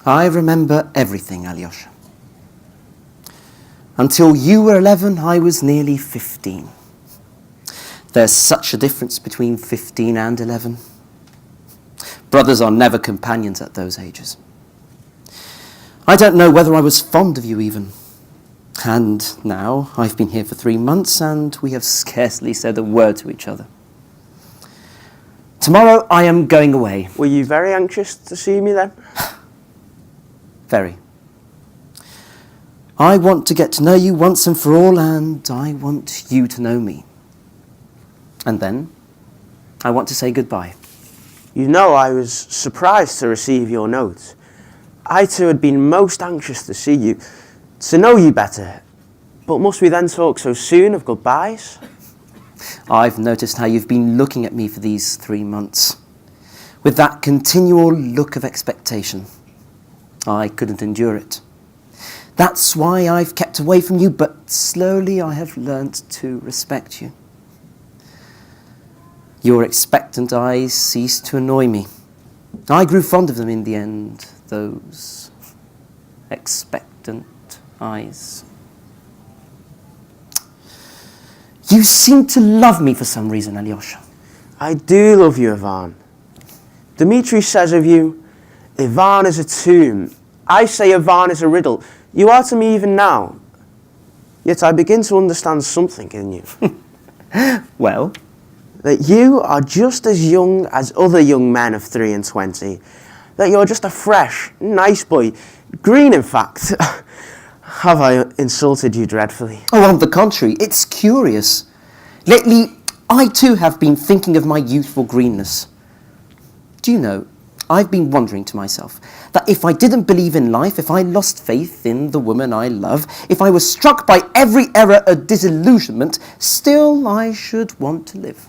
I remember everything, Alyosha. Until you were 11, I was nearly 15. There's such a difference between 15 and 11. Brothers are never companions at those ages. I don't know whether I was fond of you even. And now I've been here for 3 months and we have scarcely said a word to each other. Tomorrow I am going away. Were you very anxious to see me then? Very. I want to get to know you once and for all, and I want you to know me. And then I want to say goodbye. You know, I was surprised to receive your note. I too had been most anxious to see you, to know you better. But must we then talk so soon of goodbyes? I've noticed how you've been looking at me for these 3 months, with that continual look of expectation. I couldn't endure it. That's why I've kept away from you, but slowly I have learnt to respect you. Your expectant eyes ceased to annoy me. I grew fond of them in the end, those expectant eyes. You seem to love me for some reason, Alyosha. I do love you, Ivan. Dmitri says of you, Ivan is a tomb. I say Ivan is a riddle. You are to me even now. Yet I begin to understand something in you. Well? That you are just as young as other young men of 23. That you're just a fresh, nice boy. Green, in fact. Have I insulted you dreadfully? Oh, on the contrary, it's curious. Lately, I too have been thinking of my youthful greenness. Do you know, I've been wondering to myself that if I didn't believe in life, if I lost faith in the woman I love, if I was struck by every error or disillusionment, still I should want to live.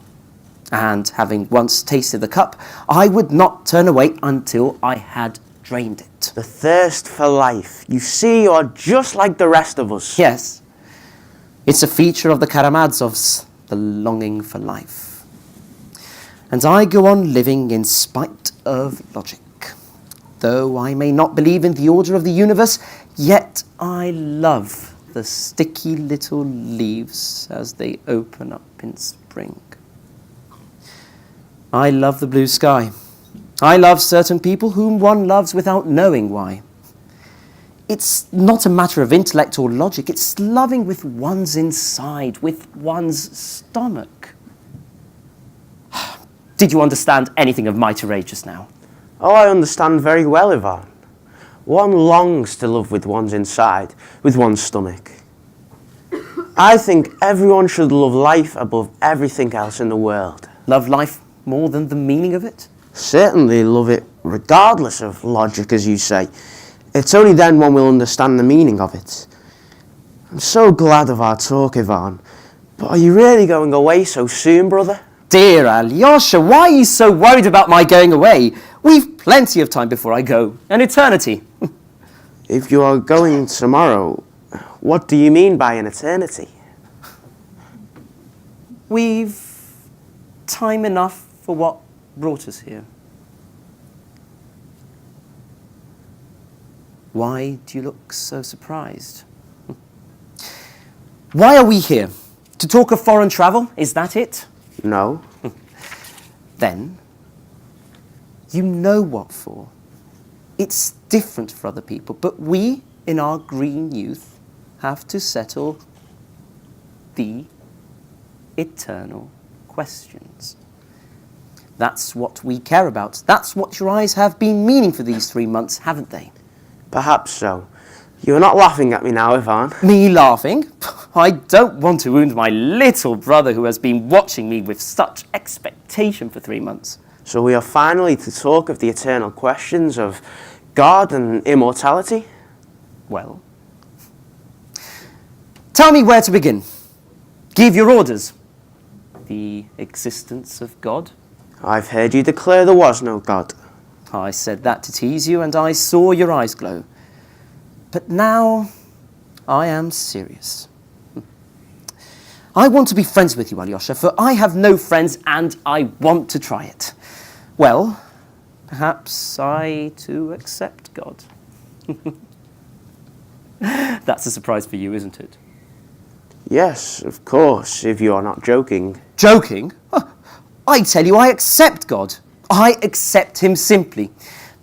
And having once tasted the cup, I would not turn away until I had drained it. The thirst for life. You see, you're just like the rest of us. Yes. It's a feature of the Karamazovs, the longing for life. And I go on living in spite of logic. Though I may not believe in the order of the universe, yet I love the sticky little leaves as they open up in spring. I love the blue sky. I love certain people whom one loves without knowing why. It's not a matter of intellect or logic. It's loving with one's inside, with one's stomach. Did you understand anything of my tirade just now? Oh, I understand very well, Ivan. One longs to love with one's inside, with one's stomach. I think everyone should love life above everything else in the world. Love life more than the meaning of it? Certainly love it regardless of logic, as you say. It's only then one will understand the meaning of it. I'm so glad of our talk, Ivan. But are you really going away so soon, brother? Dear Alyosha, why are you so worried about my going away? We've plenty of time before I go. An eternity. If you are going tomorrow, what do you mean by an eternity? We've time enough for what brought us here. Why do you look so surprised? Why are we here? To talk of foreign travel? Is that it? No. Then, you know what for. It's different for other people, but we, in our green youth, have to settle the eternal questions. That's what we care about. That's what your eyes have been meaning for these 3 months, haven't they? Perhaps so. You're not laughing at me now, Ivan. Me laughing? I don't want to wound my little brother who has been watching me with such expectation for 3 months. So we are finally to talk of the eternal questions of God and immortality? Well, tell me where to begin. Give your orders. The existence of God? I've heard you declare there was no God. I said that to tease you, and I saw your eyes glow. But now I am serious. I want to be friends with you, Alyosha, for I have no friends and I want to try it. Well, perhaps I too accept God. That's a surprise for you, isn't it? Yes, of course, if you are not joking. Joking? I tell you, I accept God. I accept him simply.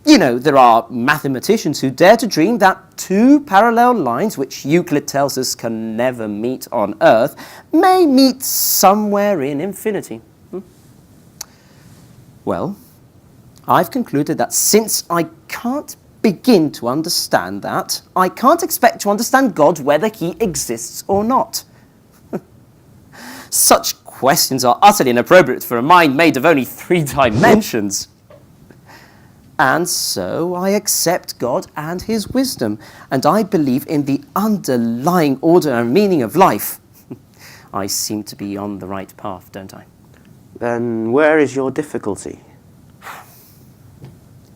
You know, there are mathematicians who dare to dream that two parallel lines, which Euclid tells us can never meet on Earth, may meet somewhere in infinity. Well, I've concluded that since I can't begin to understand that, I can't expect to understand God whether he exists or not. Such questions are utterly inappropriate for a mind made of only 3 dimensions. And so I accept God and his wisdom, and I believe in the underlying order and meaning of life. I seem to be on the right path, don't I? Then where is your difficulty?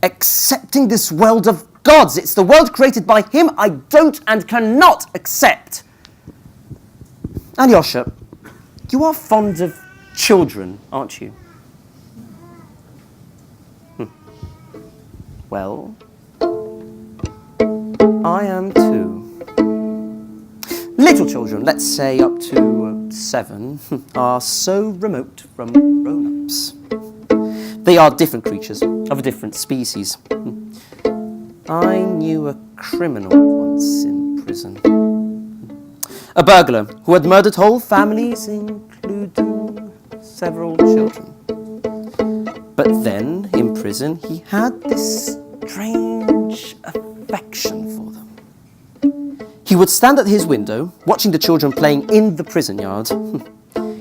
Accepting this world of God's. It's the world created by him I don't and cannot accept. Alyosha, you are fond of children, aren't you? Well, I am too. Little children, let's say up to 7, are so remote from grown-ups. They are different creatures of a different species. I knew a criminal once in prison. A burglar who had murdered whole families, including several children. But then, in prison, he had this strange affection for them. He would stand at his window, watching the children playing in the prison yard.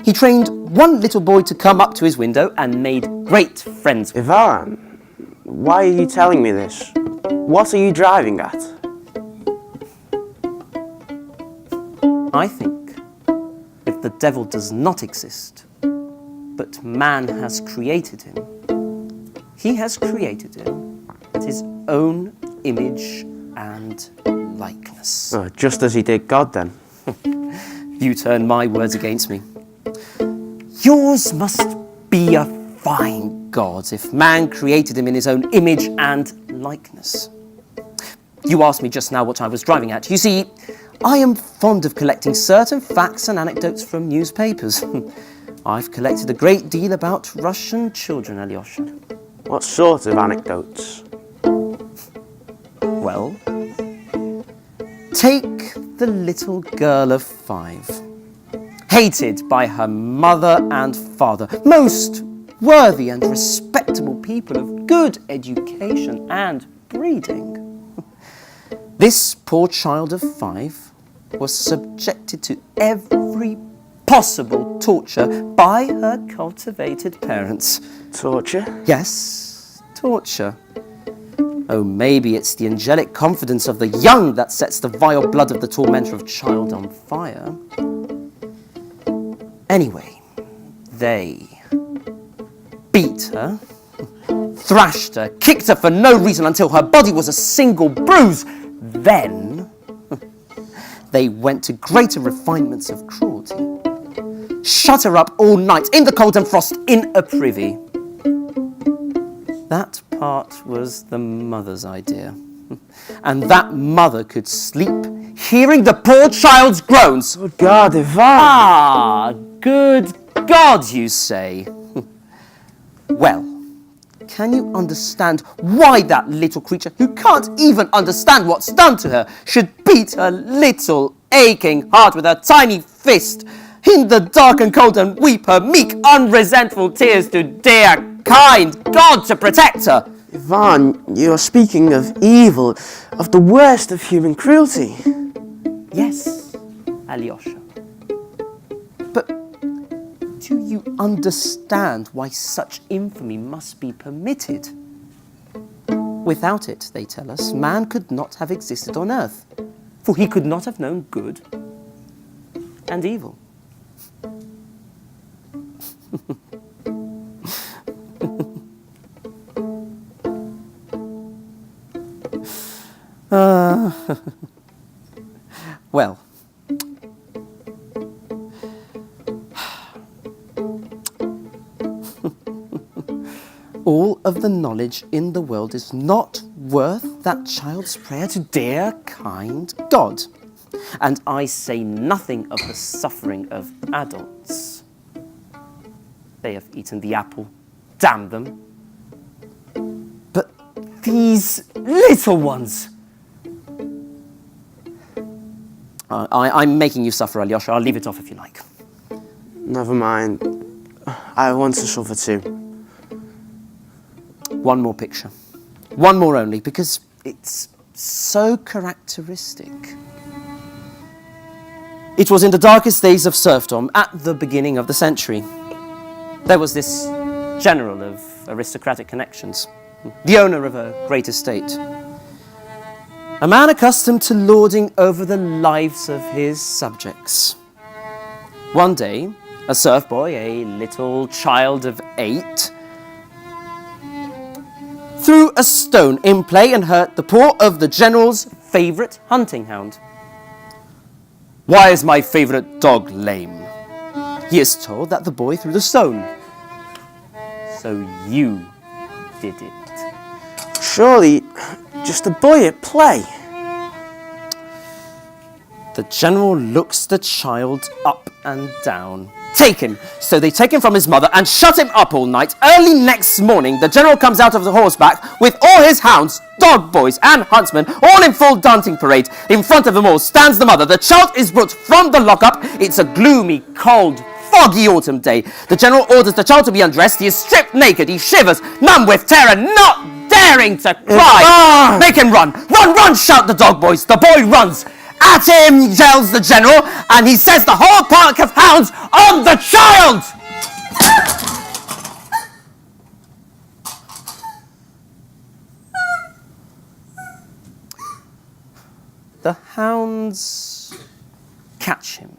He trained one little boy to come up to his window and made great friends with him. Ivan, why are you telling me this? What are you driving at? I think if the devil does not exist, but man has created him, he has created him at his own image and likeness. Oh, just as he did God, then. You turn my words against me. Yours must be a fine God if man created him in his own image and likeness. You asked me just now what I was driving at. You see, I am fond of collecting certain facts and anecdotes from newspapers. I've collected a great deal about Russian children, Alyosha. What sort of anecdotes? Well, take the little girl of 5. Hated by her mother and father, most worthy and respectable people of good education and breeding. This poor child of 5 was subjected to every possible torture by her cultivated parents. Torture? Yes, torture. Oh, maybe it's the angelic confidence of the young that sets the vile blood of the tormentor of child on fire. Anyway, they beat her, thrashed her, kicked her for no reason until her body was a single bruise. Then they went to greater refinements of cruelty. Shut her up all night in the cold and frost in a privy. That part was the mother's idea. And that mother could sleep hearing the poor child's groans. Good God, Ivan! Ah, good God, you say. Well, can you understand why that little creature, who can't even understand what's done to her, should beat her little aching heart with her tiny fist in the dark and cold and weep her meek, unresentful tears to dear, kind God to protect her? Ivan, you are speaking of evil, of the worst of human cruelty. Yes, Alyosha. But do you understand why such infamy must be permitted? Without it, they tell us, man could not have existed on earth, for he could not have known good and evil. Well, all of the knowledge in the world is not worth that child's prayer to dear, kind God. And I say nothing of the suffering of adults. They have eaten the apple, damn them. But these little ones... I'm making you suffer, Alyosha. I'll leave it off if you like. Never mind. I want to suffer too. One more picture. One more only, because it's so characteristic. It was in the darkest days of serfdom, at the beginning of the century. There was this general of aristocratic connections, the owner of a great estate. A man accustomed to lording over the lives of his subjects. One day, a serf boy, a little child of 8, threw a stone in play and hurt the paw of the general's favourite hunting hound. "Why is my favourite dog lame?" He is told that the boy threw the stone. "So you did it." Surely, just a boy at play. The general looks the child up and down. Taken. So they take him from his mother and shut him up all night. Early next morning, the general comes out of the horseback with all his hounds, dog boys and huntsmen, all in full dancing parade. In front of them all stands the mother. The child is brought from the lockup. It's a gloomy, cold, foggy autumn day. The general orders the child to be undressed. He is stripped naked. He shivers, numb with terror, not daring to cry. "Make him run! Run, run!" shout the dog boys. The boy runs. "At him!" yells the general, and he sets the whole pack of hounds on the child! The hounds catch him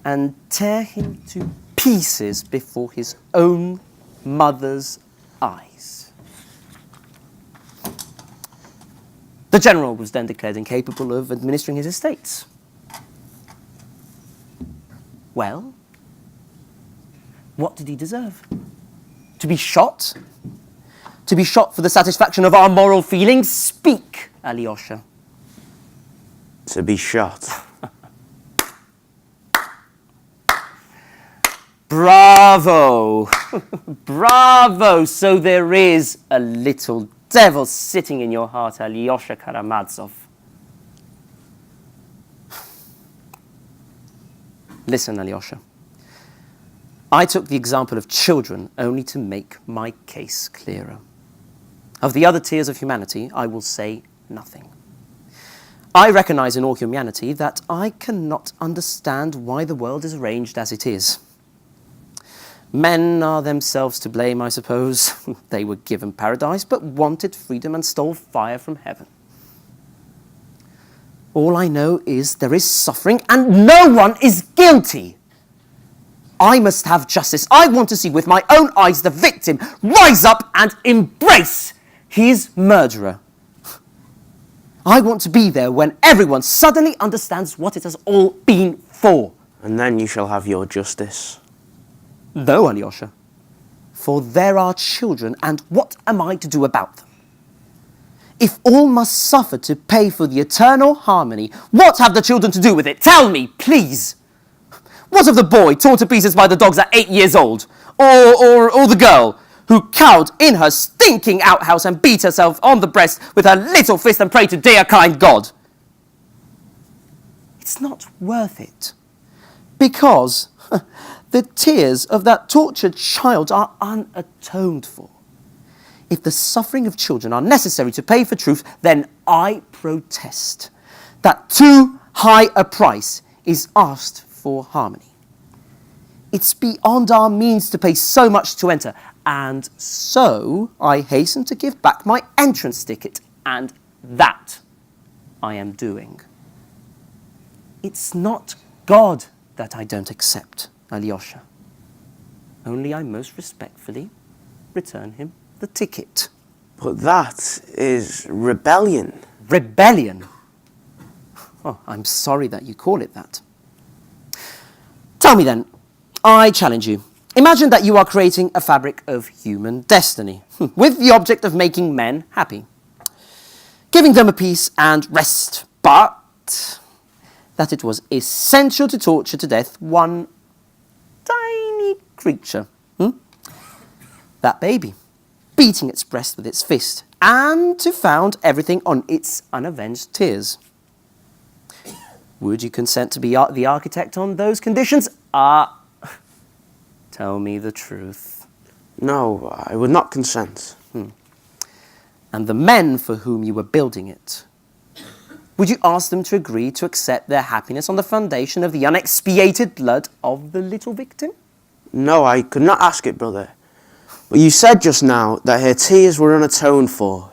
and tear him to pieces before his own mother's eyes. The general was then declared incapable of administering his estates. Well, what did he deserve? To be shot? To be shot for the satisfaction of our moral feelings? Speak, Alyosha. To be shot. Bravo! Bravo! So there is a little devil sitting in your heart, Alyosha Karamazov. Listen, Alyosha. I took the example of children only to make my case clearer. Of the other tiers of humanity, I will say nothing. I recognize in all humanity that I cannot understand why the world is arranged as it is. Men are themselves to blame, I suppose. They were given paradise, but wanted freedom and stole fire from heaven. All I know is there is suffering and no one is guilty. I must have justice. I want to see with my own eyes the victim rise up and embrace his murderer. I want to be there when everyone suddenly understands what it has all been for. And then you shall have your justice. No, Alyosha, for there are children, and what am I to do about them? If all must suffer to pay for the eternal harmony, what have the children to do with it? Tell me, please. What of the boy torn to pieces by the dogs at 8 years old? Or the girl who cowed in her stinking outhouse and beat herself on the breast with her little fist and prayed to dear kind God? It's not worth it, because the tears of that tortured child are unatoned for. If the suffering of children are necessary to pay for truth, then I protest that too high a price is asked for harmony. It's beyond our means to pay so much to enter, and so I hasten to give back my entrance ticket, and that I am doing. It's not God that I don't accept, Alyosha. Only I most respectfully return him the ticket. But that is rebellion. Rebellion? Oh, I'm sorry that you call it that. Tell me then, I challenge you. Imagine that you are creating a fabric of human destiny, with the object of making men happy. giving them a peace and rest, but that it was essential to torture to death one tiny creature. That baby, beating its breast with its fist, and to found everything on its unavenged tears. Would you consent to be the architect on those conditions? Tell me the truth. No, I would not consent. And the men for whom you were building it, would you ask them to agree to accept their happiness on the foundation of the unexpiated blood of the little victim? No, I could not ask it, brother. But you said just now that her tears were unatoned for.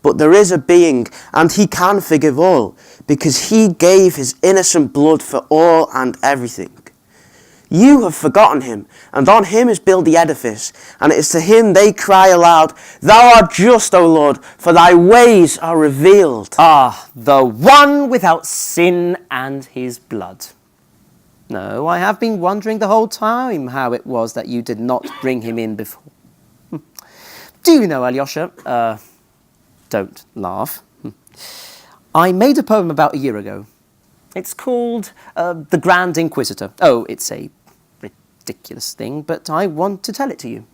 But there is a being, and he can forgive all, because he gave his innocent blood for all and everything. You have forgotten him, and on him is built the edifice, and it is to him they cry aloud, Thou art just, O Lord, for thy ways are revealed. The one without sin and his blood. No, I have been wondering the whole time how it was that you did not bring him in before. Do you know, Alyosha? Don't laugh. I made a poem about a year ago. It's called The Grand Inquisitor. Oh, it's a ridiculous thing, but I want to tell it to you.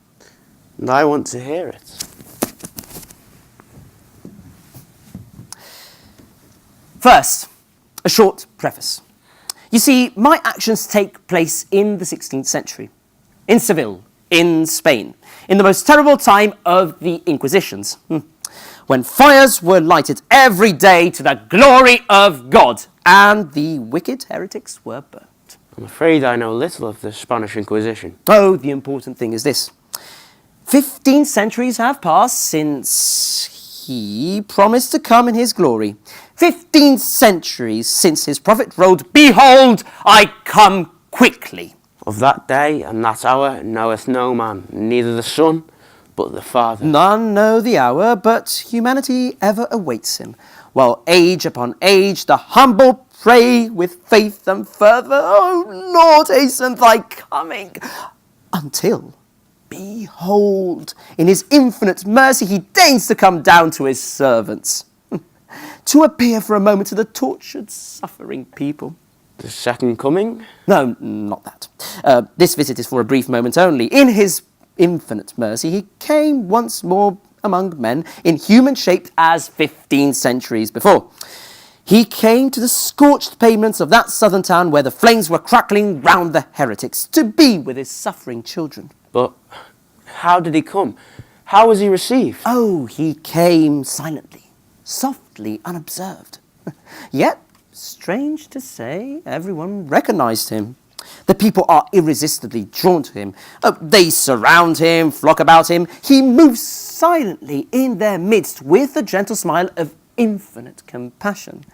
And I want to hear it. First, a short preface. You see, my actions take place in the 16th century, in Seville, in Spain, in the most terrible time of the Inquisitions, when fires were lighted every day to the glory of God, and the wicked heretics were burnt. I'm afraid I know little of the Spanish Inquisition. Oh, the important thing is this. 15 centuries have passed since he promised to come in his glory. 15 centuries since his prophet wrote, Behold, I come quickly. Of that day and that hour knoweth no man, neither the Son, but the Father. None know the hour, but humanity ever awaits him, while age upon age the humble pray with faith and fervour, O Lord, hasten thy coming. Until, behold, in his infinite mercy he deigns to come down to his servants, to appear for a moment to the tortured, suffering people. The second coming? No, not that. This visit is for a brief moment only. In his infinite mercy, he came once more among men in human shape as 15 centuries before. He came to the scorched pavements of that southern town where the flames were crackling round the heretics, to be with his suffering children. But how did he come? How was he received? Oh, he came silently, softly, unobserved. Yet, strange to say, everyone recognized him. The people are irresistibly drawn to him. They surround him, flock about him. He moves silently in their midst with a gentle smile of infinite compassion.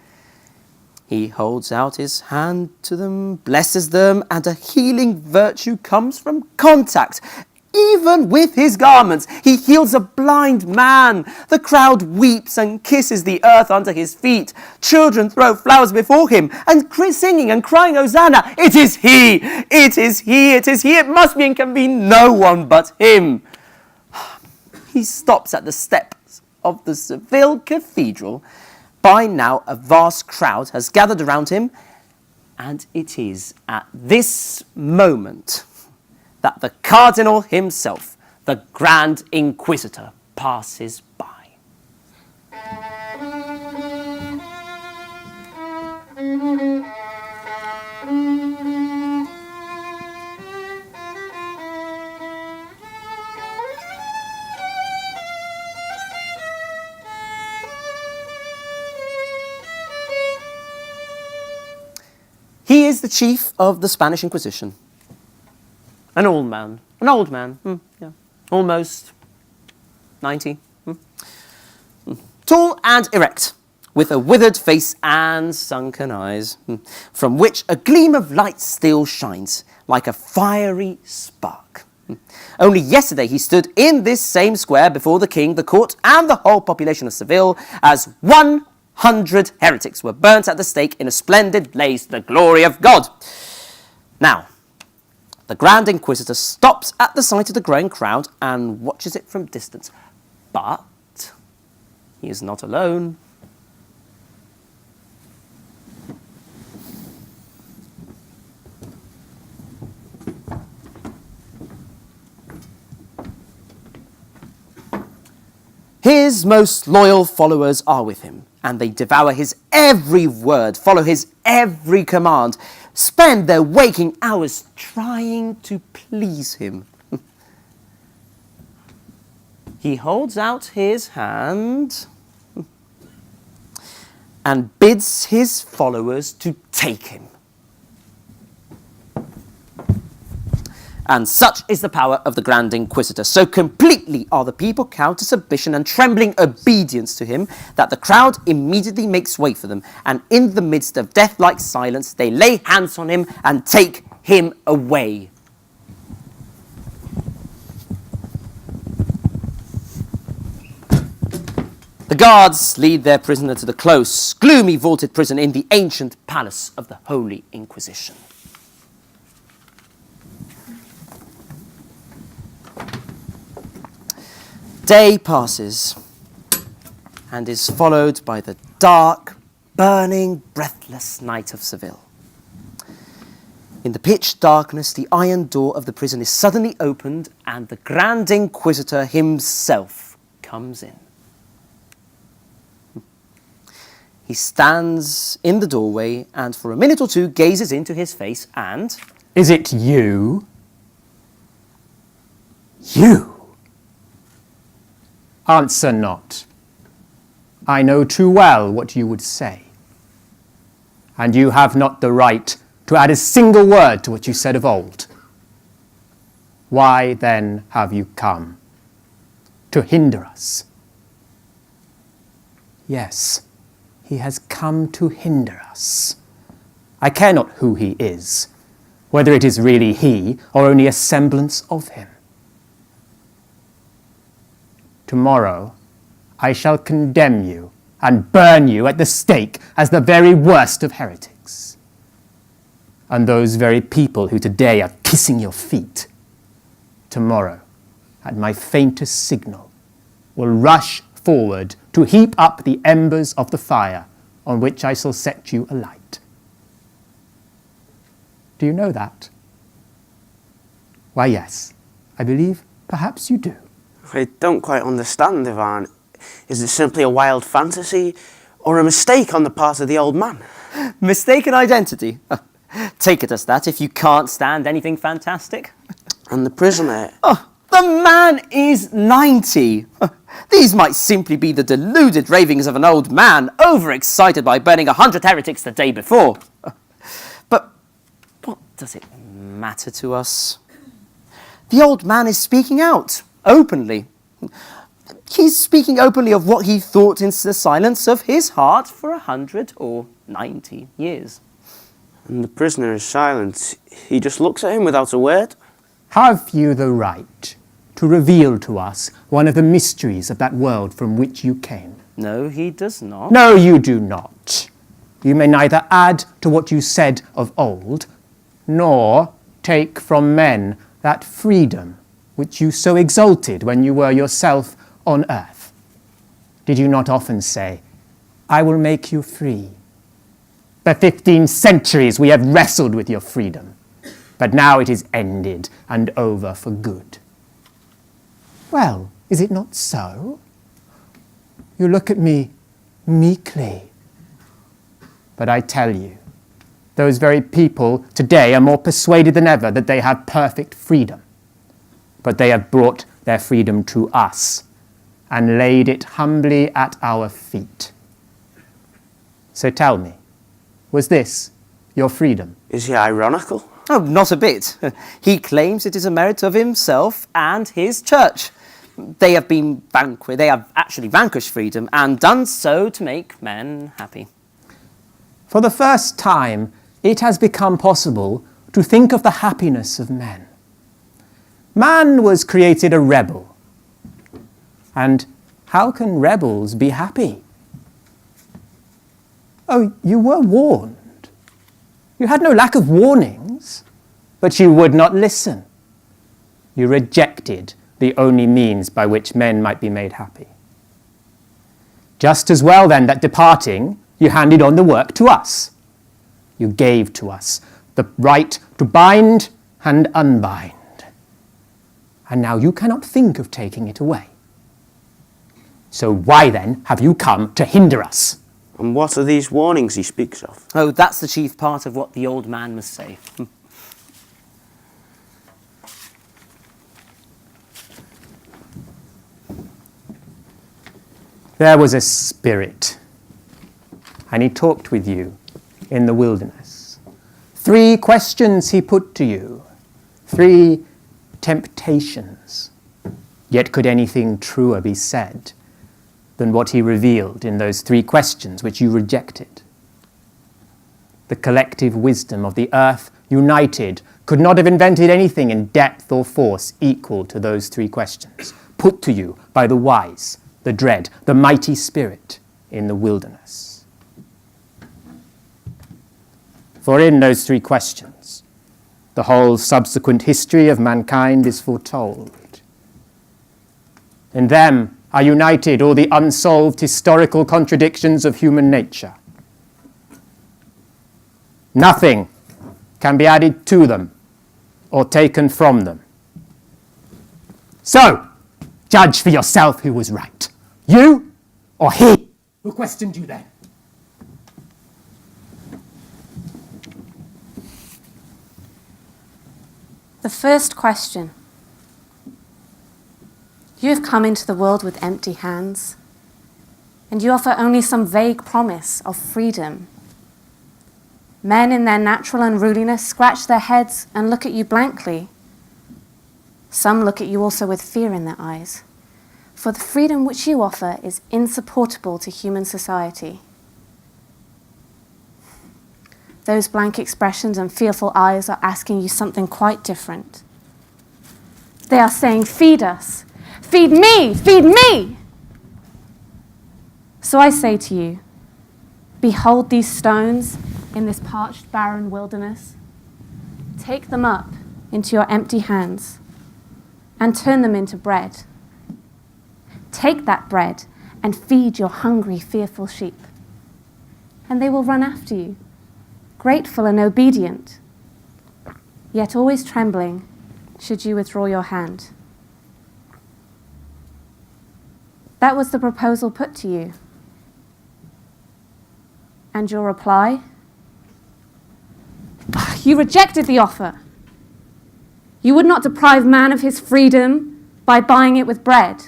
He holds out his hand to them, blesses them, and a healing virtue comes from contact. Even with his garments, he heals a blind man. The crowd weeps and kisses the earth under his feet. Children throw flowers before him and singing and crying, Hosanna! It is he! It is he! It is he! It must be and can be no one but him. He stops at the steps of the Seville Cathedral. By now, a vast crowd has gathered around him, and it is at this moment that the Cardinal himself, the Grand Inquisitor, passes by. He is the chief of the Spanish Inquisition. An old man, almost 90. Tall and erect, with a withered face and sunken eyes, from which a gleam of light still shines, like a fiery spark. Only yesterday he stood in this same square before the king, the court, and the whole population of Seville, as 100 heretics were burnt at the stake in a splendid blaze to the glory of God. Now, the Grand Inquisitor stops at the sight of the growing crowd and watches it from distance. But he is not alone. His most loyal followers are with him, and they devour his every word, follow his every command, spend their waking hours trying to please him. He holds out his hand and bids his followers to take him. And such is the power of the Grand Inquisitor. So completely are the people cowed to submission and trembling obedience to him, that the crowd immediately makes way for them, and in the midst of death-like silence, they lay hands on him and take him away. The guards lead their prisoner to the close, gloomy vaulted prison in the ancient palace of the Holy Inquisition. Day passes and is followed by the dark, burning, breathless night of Seville. In the pitch darkness, the iron door of the prison is suddenly opened and the Grand Inquisitor himself comes in. He stands in the doorway and for a minute or two gazes into his face and... Is it you? You? Answer not. I know too well what you would say. And you have not the right to add a single word to what you said of old. Why then have you come? To hinder us? Yes, he has come to hinder us. I care not who he is, whether it is really he or only a semblance of him. Tomorrow, I shall condemn you and burn you at the stake as the very worst of heretics. And those very people who today are kissing your feet, tomorrow, at my faintest signal, will rush forward to heap up the embers of the fire on which I shall set you alight. Do you know that? Why, yes, I believe perhaps you do. I don't quite understand, Ivan. Is it simply a wild fantasy or a mistake on the part of the old man? Mistaken identity? Take it as that if you can't stand anything fantastic. And the prisoner? Oh, the man is 90. These might simply be the deluded ravings of an old man, overexcited by burning 100 heretics the day before. But what does it matter to us? The old man is speaking out, openly. He's speaking openly of what he thought in the silence of his heart for 100 or 90 years. And the prisoner is silent. He just looks at him without a word. Have you the right to reveal to us one of the mysteries of that world from which you came? No, he does not. No, you do not. You may neither add to what you said of old, nor take from men that freedom which you so exalted when you were yourself on earth. Did you not often say, I will make you free? For 15 centuries we have wrestled with your freedom, but now it is ended and over for good. Well, is it not so? You look at me meekly. But I tell you, those very people today are more persuaded than ever that they have perfect freedom. But they have brought their freedom to us and laid it humbly at our feet. So tell me, was this your freedom? Is he ironical? Oh, not a bit. He claims it is a merit of himself and his church. They have actually vanquished freedom and done so to make men happy. For the first time, it has become possible to think of the happiness of men. Man was created a rebel. And how can rebels be happy? Oh, you were warned. You had no lack of warnings, but you would not listen. You rejected the only means by which men might be made happy. Just as well, then, that departing, you handed on the work to us. You gave to us the right to bind and unbind. And now you cannot think of taking it away. So why then have you come to hinder us? And what are these warnings he speaks of? Oh, that's the chief part of what the old man must say. There was a spirit, and he talked with you in the wilderness. 3 questions he put to you, 3 temptations. Yet could anything truer be said than what he revealed in those 3 questions which you rejected? The collective wisdom of the earth united could not have invented anything in depth or force equal to those 3 questions, put to you by the wise, the dread, the mighty spirit in the wilderness. For in those 3 questions, the whole subsequent history of mankind is foretold. In them are united all the unsolved historical contradictions of human nature. Nothing can be added to them or taken from them. So, judge for yourself who was right. You or he who questioned you then? The first question. You have come into the world with empty hands, and you offer only some vague promise of freedom. Men in their natural unruliness scratch their heads and look at you blankly. Some look at you also with fear in their eyes, for the freedom which you offer is insupportable to human society. Those blank expressions and fearful eyes are asking you something quite different. They are saying, feed us, feed me, feed me. So I say to you, behold these stones in this parched, barren wilderness. Take them up into your empty hands and turn them into bread. Take that bread and feed your hungry, fearful sheep, and they will run after you, grateful and obedient, yet always trembling should you withdraw your hand. That was the proposal put to you. And your reply? You rejected the offer. You would not deprive man of his freedom by buying it with bread.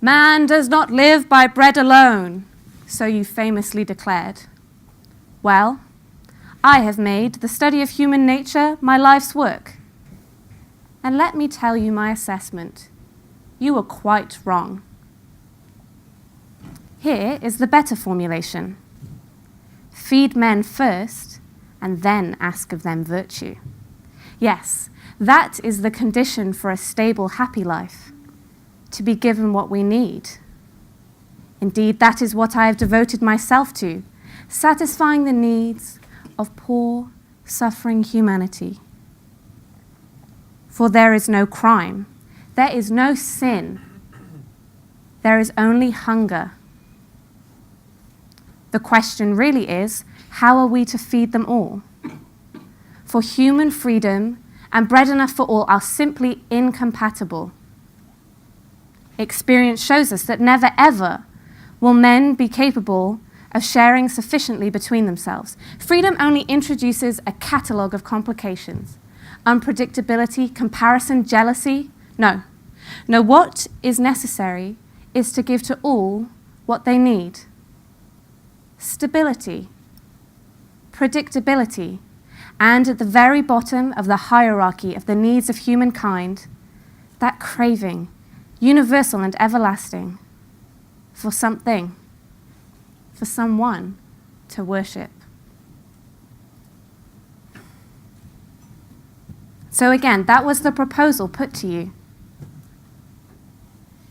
Man does not live by bread alone, so you famously declared. Well, I have made the study of human nature my life's work. And let me tell you my assessment. You were quite wrong. Here is the better formulation. Feed men first, and then ask of them virtue. Yes, that is the condition for a stable, happy life, to be given what we need. Indeed, that is what I have devoted myself to, satisfying the needs of poor, suffering humanity. For there is no crime, there is no sin, there is only hunger. The question really is, how are we to feed them all? For human freedom and bread enough for all are simply incompatible. Experience shows us that never ever will men be capable of sharing sufficiently between themselves. Freedom only introduces a catalogue of complications. Unpredictability, comparison, jealousy. No, what is necessary is to give to all what they need. Stability, predictability, and at the very bottom of the hierarchy of the needs of humankind, that craving, universal and everlasting, for something, for someone to worship. So again, that was the proposal put to you.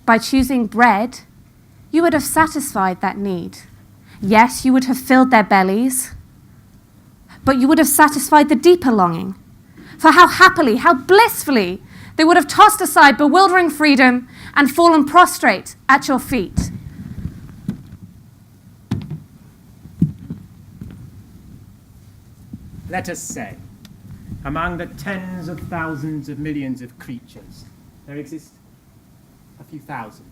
By choosing bread, you would have satisfied that need. Yes, you would have filled their bellies, but you would have satisfied the deeper longing for how happily, how blissfully they would have tossed aside bewildering freedom and fallen prostrate at your feet. Let us say Among the tens of thousands of millions of creatures, there exist a few thousand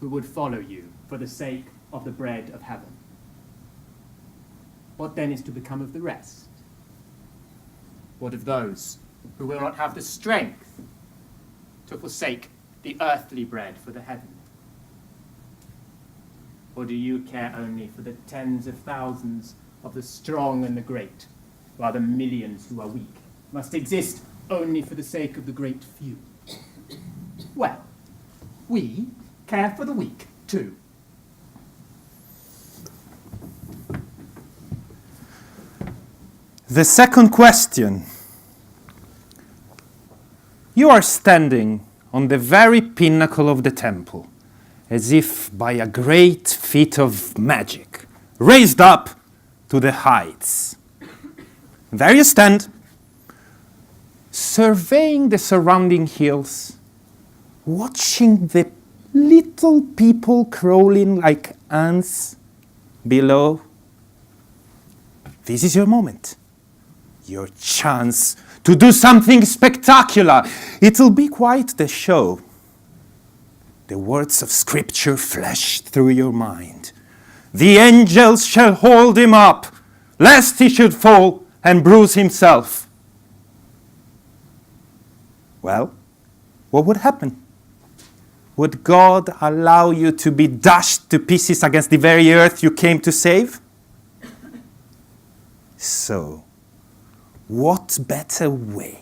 who would follow you for the sake of the bread of heaven. What then is to become of the rest? What of those who will not have the strength to forsake the earthly bread for the heavenly? Or do you care only for the tens of thousands of the strong and the great, while the millions who are weak must exist only for the sake of the great few? Well, we care for the weak too. The second question. You are standing on the very pinnacle of the temple, as if by a great feat of magic, raised up to the heights. There you stand, surveying the surrounding hills, watching the little people crawling like ants below. This is your moment. Your chance to do something spectacular. It'll be quite the show. The words of Scripture flash through your mind. The angels shall hold him up, lest he should fall and bruise himself. Well, what would happen? Would God allow you to be dashed to pieces against the very earth you came to save? So, what better way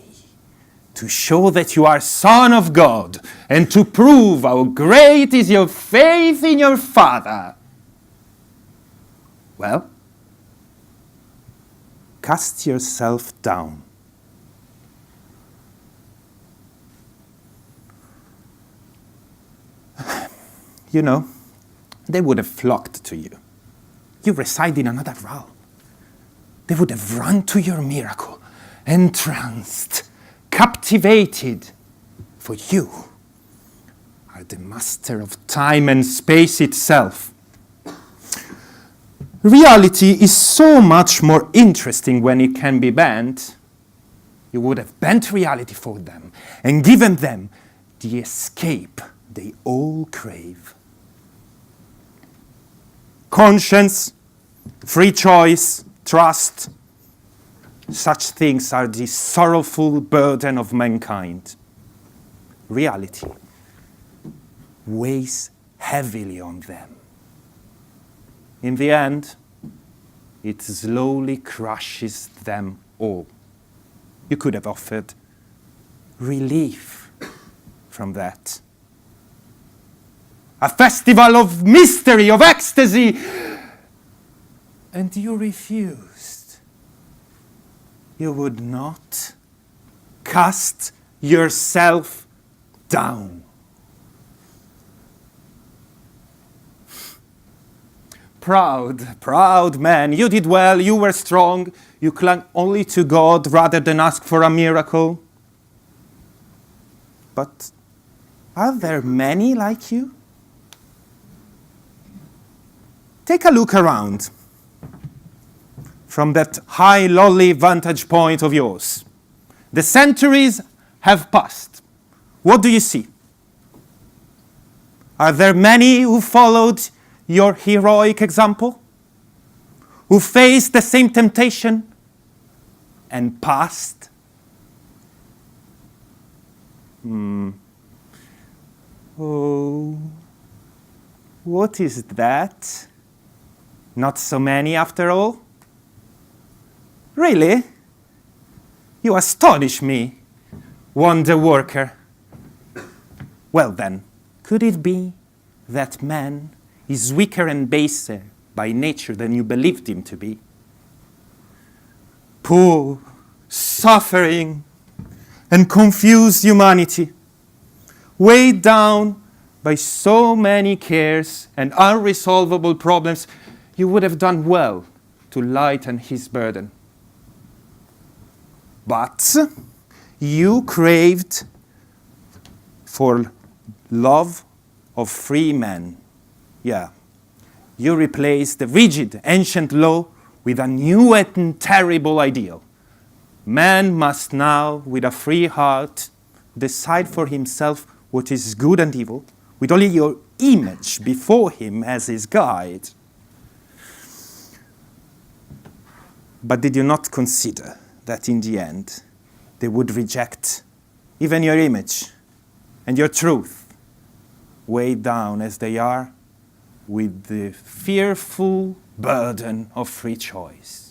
to show that you are Son of God and to prove how great is your faith in your Father? Well, cast yourself down. You know, they would have flocked to you. You reside in another realm. They would have run to your miracle, entranced, captivated, for you are the master of time and space itself. Reality is so much more interesting when it can be bent. You would have bent reality for them and given them the escape they all crave. Conscience, free choice, trust, such things are the sorrowful burden of mankind. Reality weighs heavily on them. In the end, it slowly crushes them all. You could have offered relief from that. A festival of mystery, of ecstasy, and you refused. You would not cast yourself down. Proud man, you did well, you were strong, you clung only to God rather than ask for a miracle. But are there many like you? Take a look around from that high, lowly vantage point of yours. The centuries have passed. What do you see? Are there many who followed your heroic example? Who faced the same temptation and passed? Oh, what is that? Not so many after all? Really? You astonish me, wonder worker. Well then, could it be that man is weaker and baser by nature than you believed him to be? Poor, suffering, and confused humanity, weighed down by so many cares and unresolvable problems, you would have done well to lighten his burden. But you craved for love of free men. Yeah, you replaced the rigid ancient law with a new and terrible ideal. Man must now, with a free heart, decide for himself what is good and evil, with only your image before him as his guide. But did you not consider that in the end they would reject even your image and your truth, weighed down as they are with the fearful burden of free choice?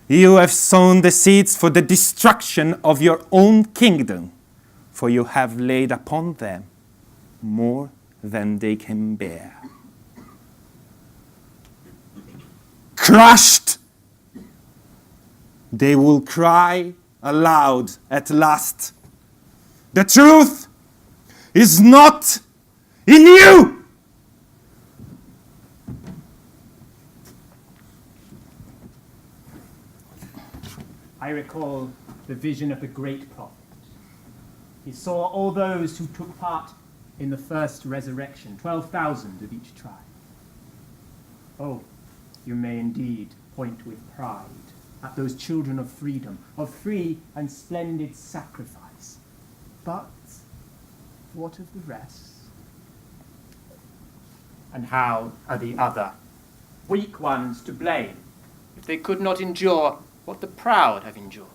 You have sown the seeds for the destruction of your own kingdom, for you have laid upon them more than they can bear. Crushed, they will cry aloud at last. The truth is not in you. I recall the vision of the great prophet. He saw all those who took part in the first resurrection, 12,000 of each tribe. Oh, you may indeed point with pride at those children of freedom, of free and splendid sacrifice. But what of the rest? And how are the other weak ones to blame if they could not endure what the proud have endured?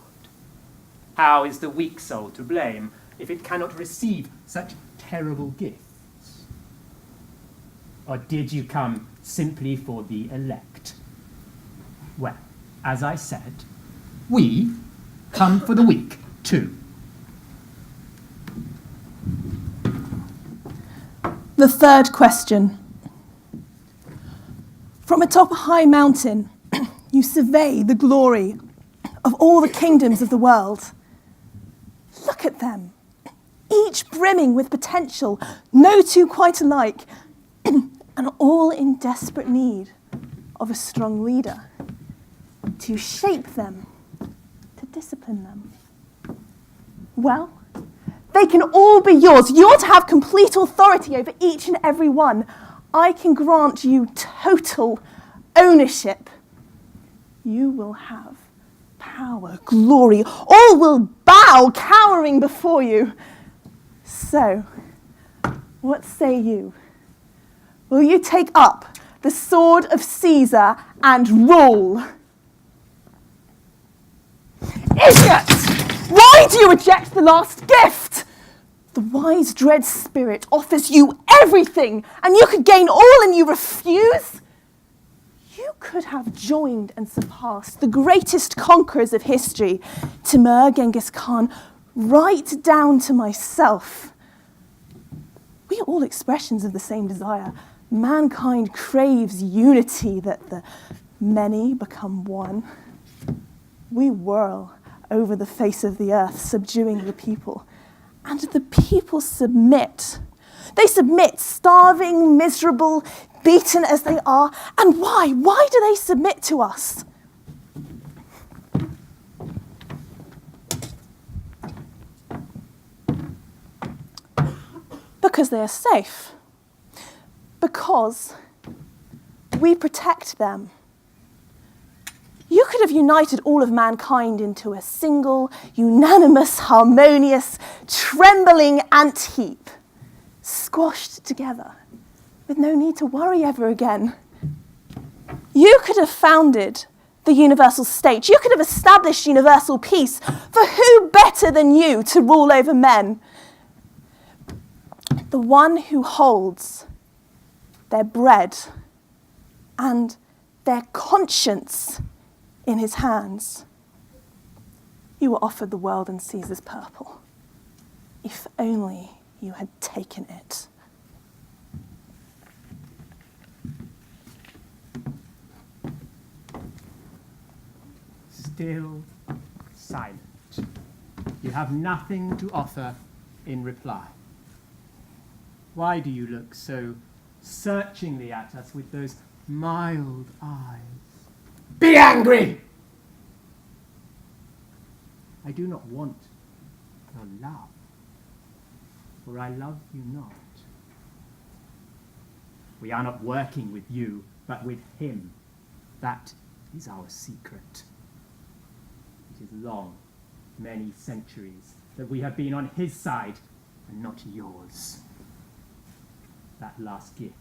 How is the weak soul to blame if it cannot receive such terrible gifts? Or did you come simply for the elect? Well, as I said, we come for the weak too. The third question. From atop a high mountain, you survey the glory of all the kingdoms of the world. Look at them, each brimming with potential, no two quite alike, and all in desperate need of a strong leader to shape them, to discipline them. Well, they can all be yours. You're to have complete authority over each and every one. I can grant you total ownership. You will have power, glory. All will bow, cowering before you. So, what say you? Will you take up the sword of Caesar and rule? Idiot! Why do you reject the last gift? The wise dread spirit offers you everything, and you could gain all and you refuse? You could have joined and surpassed the greatest conquerors of history, Timur, Genghis Khan, right down to myself. We are all expressions of the same desire. Mankind craves unity, that the many become one. We whirl over the face of the earth, subduing the people. And the people submit. They submit, starving, miserable, beaten as they are. And why? Why do they submit to us? Because they are safe. Because we protect them. You could have united all of mankind into a single, unanimous, harmonious, trembling ant heap, squashed together, with no need to worry ever again. You could have founded the universal state. You could have established universal peace. For who better than you to rule over men? The one who holds their bread and their conscience in his hands. You were offered the world and Caesar's purple. If only you had taken it. Still silent. You have nothing to offer in reply. Why do you look so searchingly at us with those mild eyes? Be angry! I do not want your love, for I love you not. We are not working with you, but with him. That is our secret. is long, many centuries, that we have been on his side and not yours. That last gift,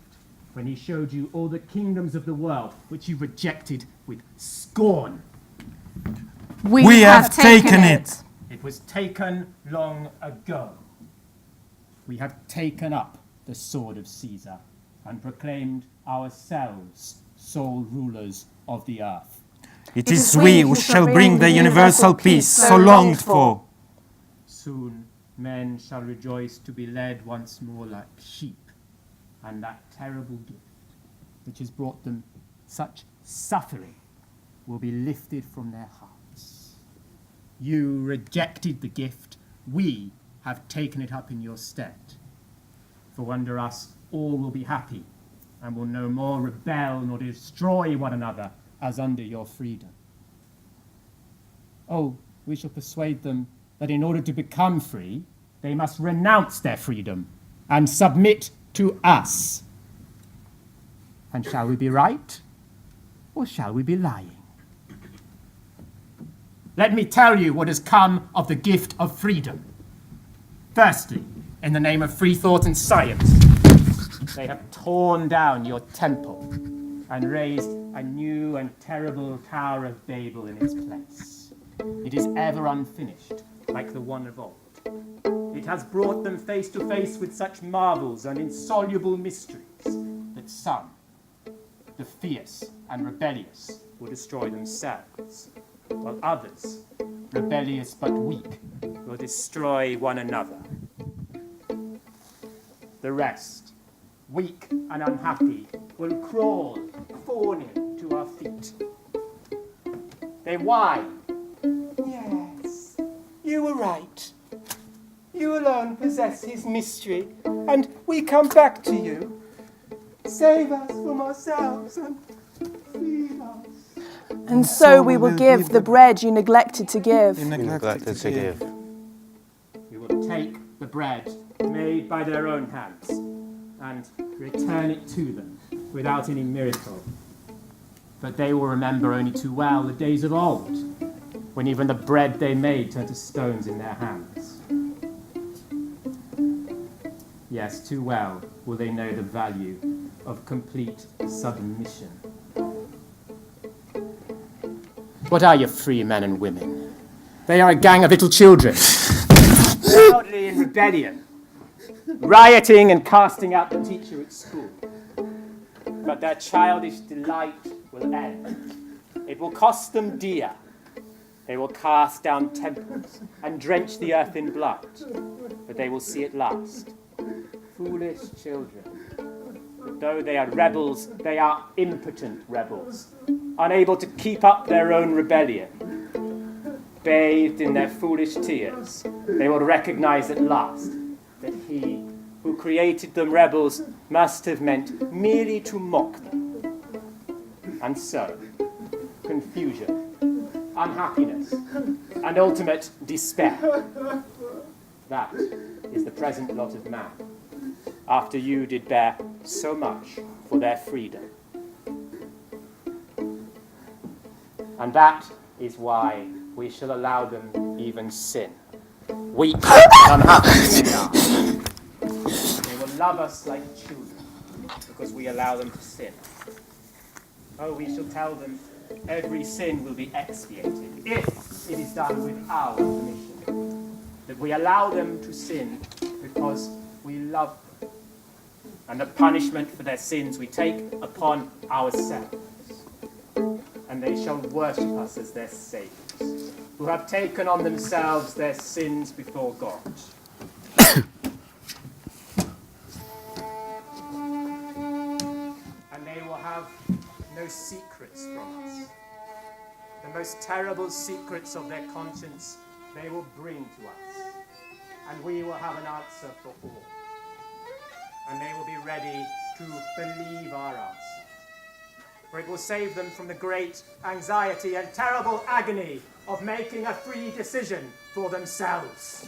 when he showed you all the kingdoms of the world, which you rejected with scorn. We have taken it. It was taken long ago. We have taken up the sword of Caesar and proclaimed ourselves sole rulers of the earth. It is we who shall bring the universal peace so longed for. Soon men shall rejoice to be led once more like sheep, and that terrible gift, which has brought them such suffering, will be lifted from their hearts. You rejected the gift, we have taken it up in your stead. For under us all will be happy, and will no more rebel nor destroy one another as under your freedom. Oh, we shall persuade them that in order to become free, they must renounce their freedom and submit to us. And shall we be right, or shall we be lying? Let me tell you what has come of the gift of freedom. Firstly, in the name of free thought and science, they have torn down your temple and raised a new and terrible Tower of Babel in its place. It is ever unfinished, like the one of old. It has brought them face to face with such marvels and insoluble mysteries that some, the fierce and rebellious, will destroy themselves, while others, rebellious but weak, will destroy one another. The rest, weak and unhappy, will crawl, fawning to our feet. They whine. Yes, you were right. You alone possess his mystery, and we come back to you. Save us from ourselves and feed us. And so we will give the bread you neglected to give. You neglected to give. We will take the bread made by their own hands and return it to them without any miracle. But they will remember only too well the days of old, when even the bread they made turned to stones in their hands. Yes, too well will they know the value of complete submission. What are your free men and women? They are a gang of little children, proudly in rebellion, rioting and casting out the teacher at school. But their childish delight will end. It will cost them dear. They will cast down temples and drench the earth in blood, but they will see it last. Foolish children. But though they are rebels, they are impotent rebels, unable to keep up their own rebellion. Bathed in their foolish tears, they will recognize at last that he who created them rebels must have meant merely to mock them. And so, confusion, unhappiness, and ultimate despair. That is the present lot of man, after you did bear so much for their freedom. And that is why we shall allow them even sin. Weak and unhappy they are. They will love us like children, because we allow them to sin. Oh, we shall tell them every sin will be expiated, if it is done with our permission. That we allow them to sin because we love them. And the punishment for their sins we take upon ourselves. And they shall worship us as their saviors, who have taken on themselves their sins before God. And they will have no secrets from us. The most terrible secrets of their conscience they will bring to us. And we will have an answer for all. And they will be ready to believe our answer. For it will save them from the great anxiety and terrible agony of making a free decision for themselves.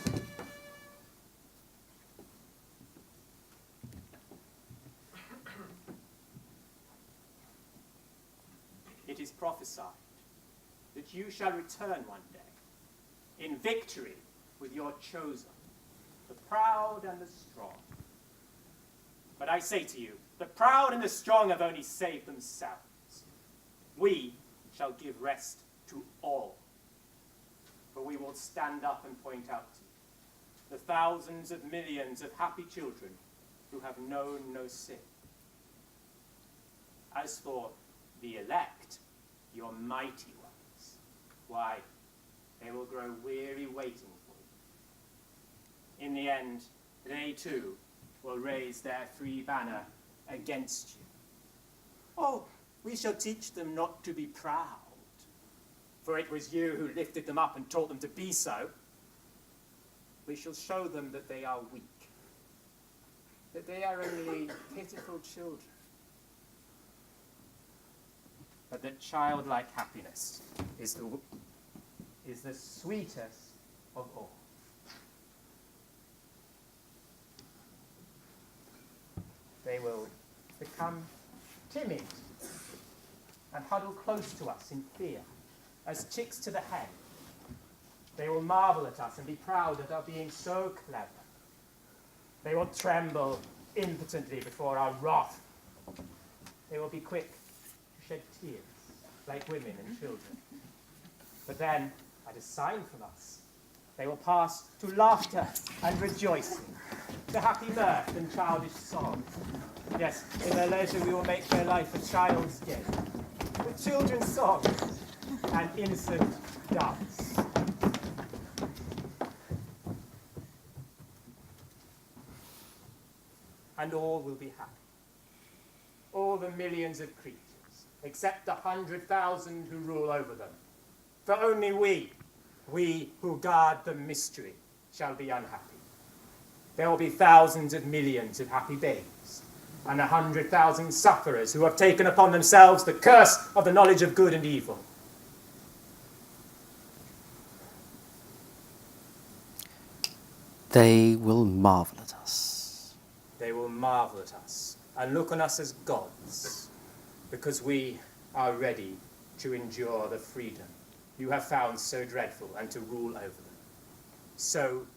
It is prophesied that you shall return one day, in victory with your chosen, the proud and the strong. But I say to you, the proud and the strong have only saved themselves. We shall give rest to all. For we will stand up and point out to you the thousands of millions of happy children who have known no sin. As for the elect, your mighty ones, why, they will grow weary waiting for you. In the end, they too will raise their free banner against you. Oh, we shall teach them not to be proud, for it was you who lifted them up and taught them to be so. We shall show them that they are weak, that they are only pitiful children, but that childlike happiness is the sweetest of all. They will become timid and huddle close to us in fear, as chicks to the hen. They will marvel at us and be proud at our being so clever. They will tremble impotently before our wrath. They will be quick to shed tears, like women and children. But then, at a sign from us, they will pass to laughter and rejoicing, to happy mirth and childish song. Yes, in their leisure we will make their life a child's game, with children's songs and innocent dance. And all will be happy. All the millions of creatures, except the 100,000 who rule over them. For only we who guard the mystery, shall be unhappy. There will be thousands of millions of happy babes, and 100,000 sufferers who have taken upon themselves the curse of the knowledge of good and evil. They will marvel at us. They will marvel at us and look on us as gods, because we are ready to endure the freedom you have found so dreadful and to rule over them. So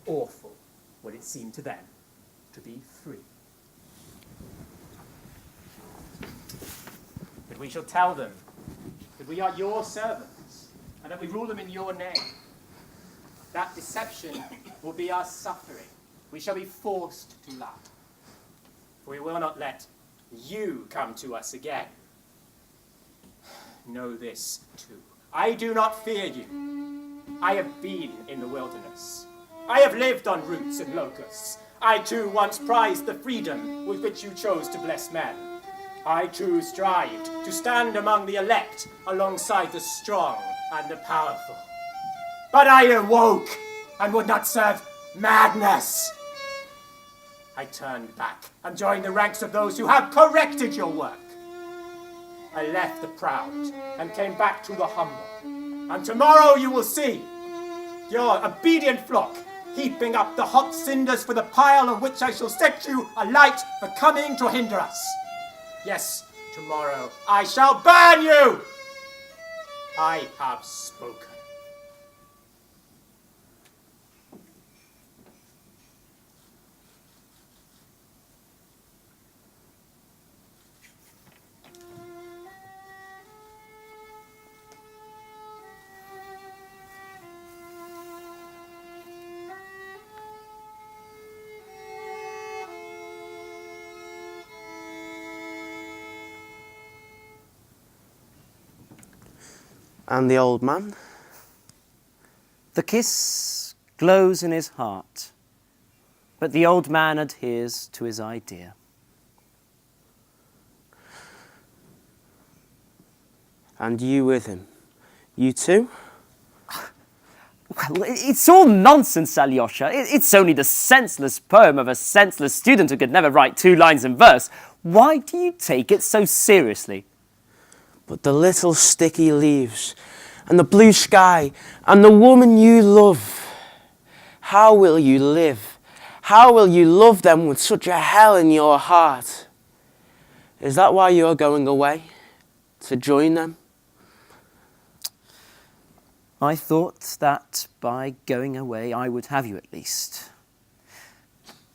awful will it seem to them to be free. But we shall tell them that we are your servants and that we rule them in your name. That deception will be our suffering. We shall be forced to lie. For we will not let you come to us again. Know this too. I do not fear you. I have been in the wilderness. I have lived on roots and locusts. I too once prized the freedom with which you chose to bless men. I too strived to stand among the elect alongside the strong and the powerful. But I awoke and would not serve madness. I turned back and joined the ranks of those who have corrected your work. I left the proud and came back to the humble. And tomorrow you will see your obedient flock heaping up the hot cinders for the pile on which I shall set you alight for coming to hinder us. Yes, tomorrow I shall burn you. I have spoken. And the old man? The kiss glows in his heart, but the old man adheres to his idea. And you with him? You too? Well, it's all nonsense, Alyosha. It's only the senseless poem of a senseless student who could never write 2 lines in verse. Why do you take it so seriously? But the little sticky leaves, and the blue sky, and the woman you love, how will you live? How will you love them with such a hell in your heart? Is that why you're going away? To join them? I thought that by going away I would have you at least.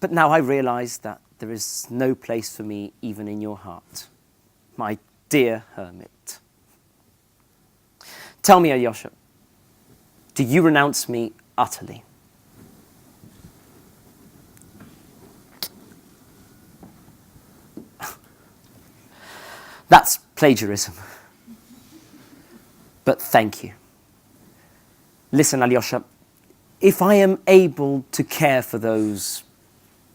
But now I realize that there is no place for me even in your heart, my dear hermit. Tell me, Alyosha, do you renounce me utterly? That's plagiarism. But thank you. Listen, Alyosha, if I am able to care for those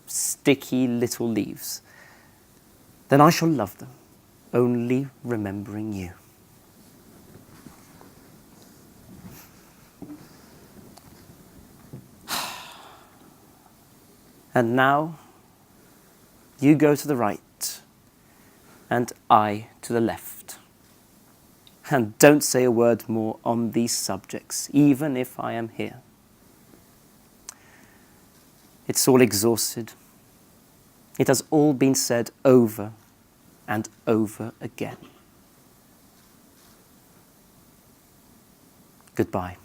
sticky little leaves, then I shall love them, only remembering you. And now, you go to the right, and I to the left. And don't say a word more on these subjects, even if I am here. It's all exhausted. It has all been said over and over again. Goodbye.